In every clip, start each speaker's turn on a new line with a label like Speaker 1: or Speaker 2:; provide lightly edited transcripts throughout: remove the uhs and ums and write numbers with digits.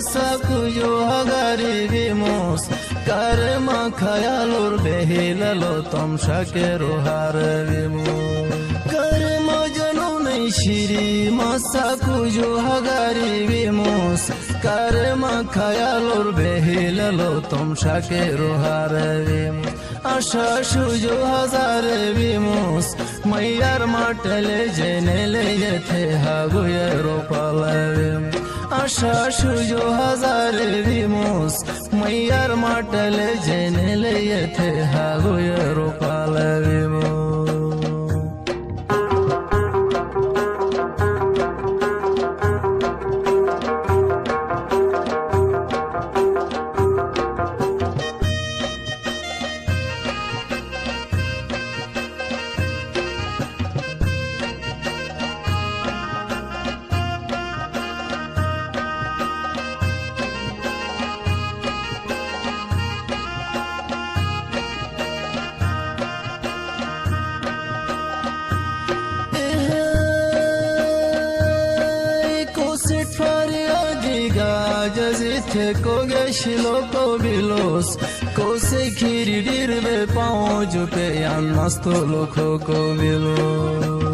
Speaker 1: Masakuyo hagari vimos karma khayalur behilalo tom shakero har vimos karma janonai shiri masakuyo hagari vimos karma khayalur behilalo tom shakero har vimos asha shujo hazar vimos mayar matele jenele yethe hagoyero palavim आशा शुजो हजार विमोस मैयार माटल जेनेले यथे हागो रोपाल विमो जजिथे को गेशिलो को बिलोस को से Kheri deer बे पाँच पे यान मस्तो लोखो को बिलो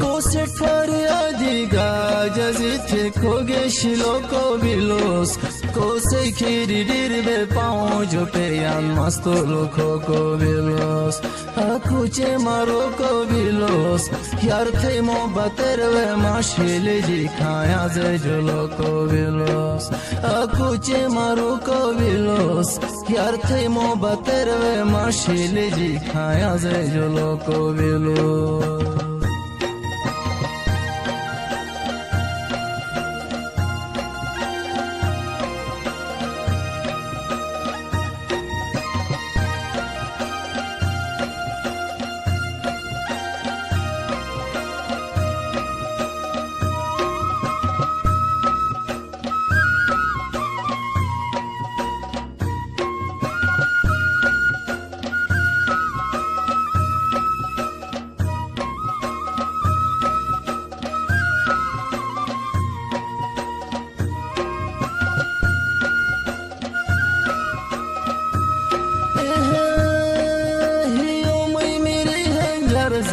Speaker 1: को से फरिया दिगा जजिथे को गेशिलो को बिलोस को से खीरी डीर बे पाँच पे यान मस्तो लोखो को बिलोस akuche maro ko bilos yar the mohabbater ve mashil ji khaya ze jolo ko bilos akuche maro ko bilos yar the mohabbater ve mashil ji khaya ze jolo ko bilos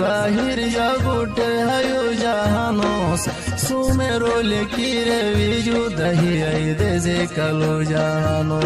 Speaker 1: Zahir jagote hayo jahanos sumero lekire viju dahi aide ze kalo jahano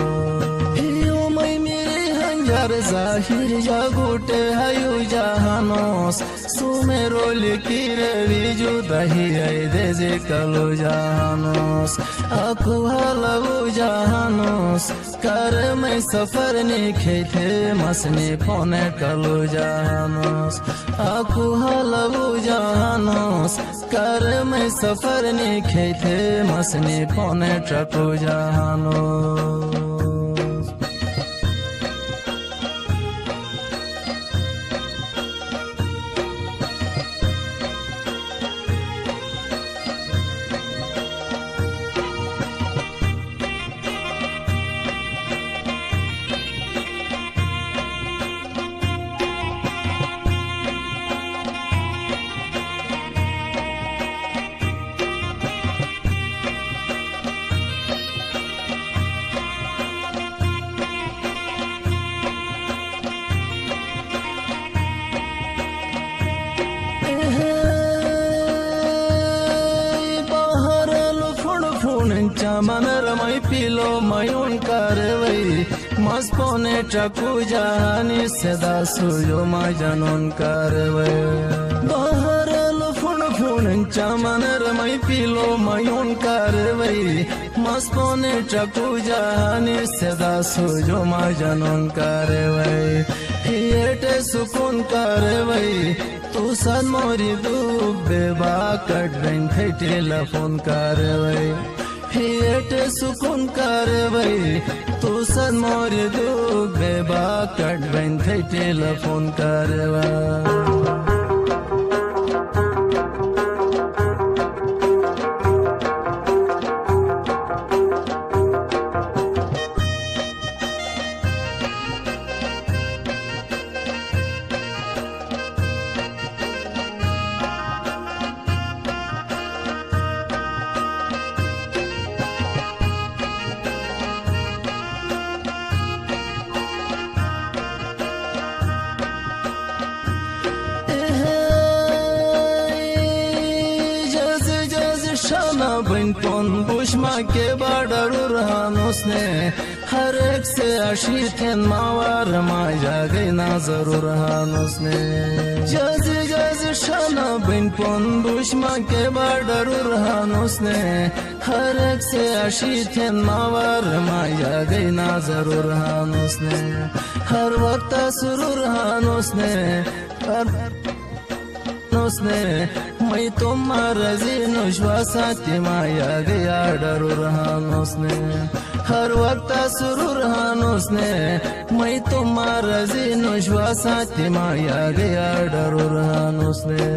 Speaker 1: hiyo mai mere hanjar zahir jagote hayo jahanos sumero lekire viju dahi aide ze kalo jahanos aku halavu jahanos कर मैं सफर ने खेते मसने पौने कलो जाहानोस आकू हलवू जाहानोस कर मैं सफर ने खेते मसने पौने ट्रको जाहानोस Chamanar mai pilo mayun karvai Maspone chaku jahani seda suyo majanun karvai Baharal fun Chamanar mai pilo mayun karvai Maspone chaku jahani seda suyo majanun karvai Hiete sukun karvai Tu san mori duk beba kadren the telefon karvai Hiete sukun karvai Tu san mori duk beba kadren the telefon karvai Bun pon bushma ke badarur hanusne har ek se ashithen mawar ma jage na zarur hanusne jaz jaz shana bun pon bushma ke badarur hanusne har ek se ashithen mawar ma jage na zarur hanusne har waqt surur hanusne मैं तुम्हारा जीनो श्वासाती माया गया डरूर हानोसने हर वक्त सुरूर हानोसने मैं तुम्हारा जीनो श्वासाती माया गया डरूर हानोसने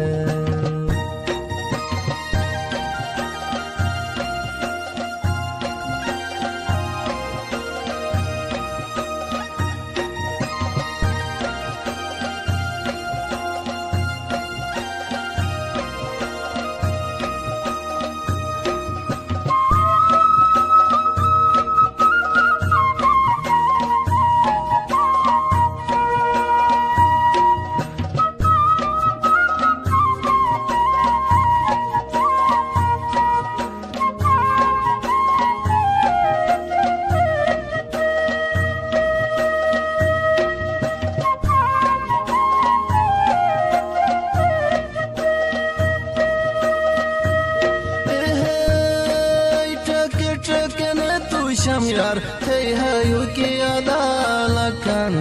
Speaker 1: Yar hey hayu ki adalakan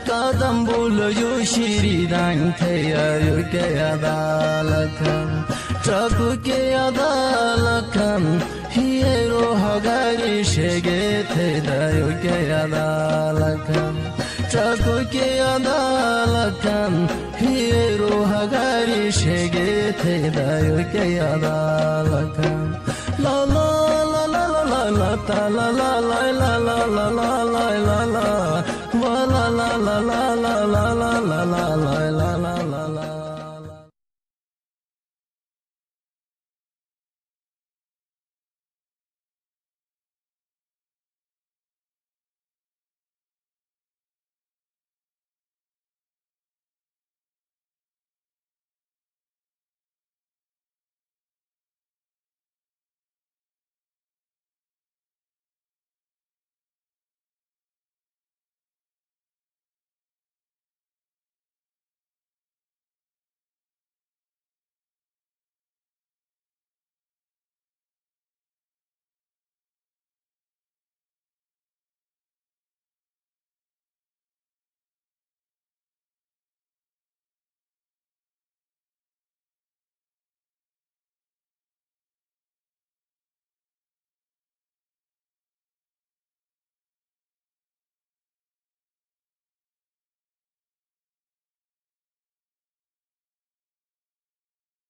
Speaker 1: kadam bul yo shiridan hey hayu ki adalakan traku ki adalakan hero hagari shege the dayu ki adalakan traku ki adalakan hero hagari shege the dayu ki adalakan la la la la la la ta la la la la la la la la la la wa la la la la la la la la la la la la la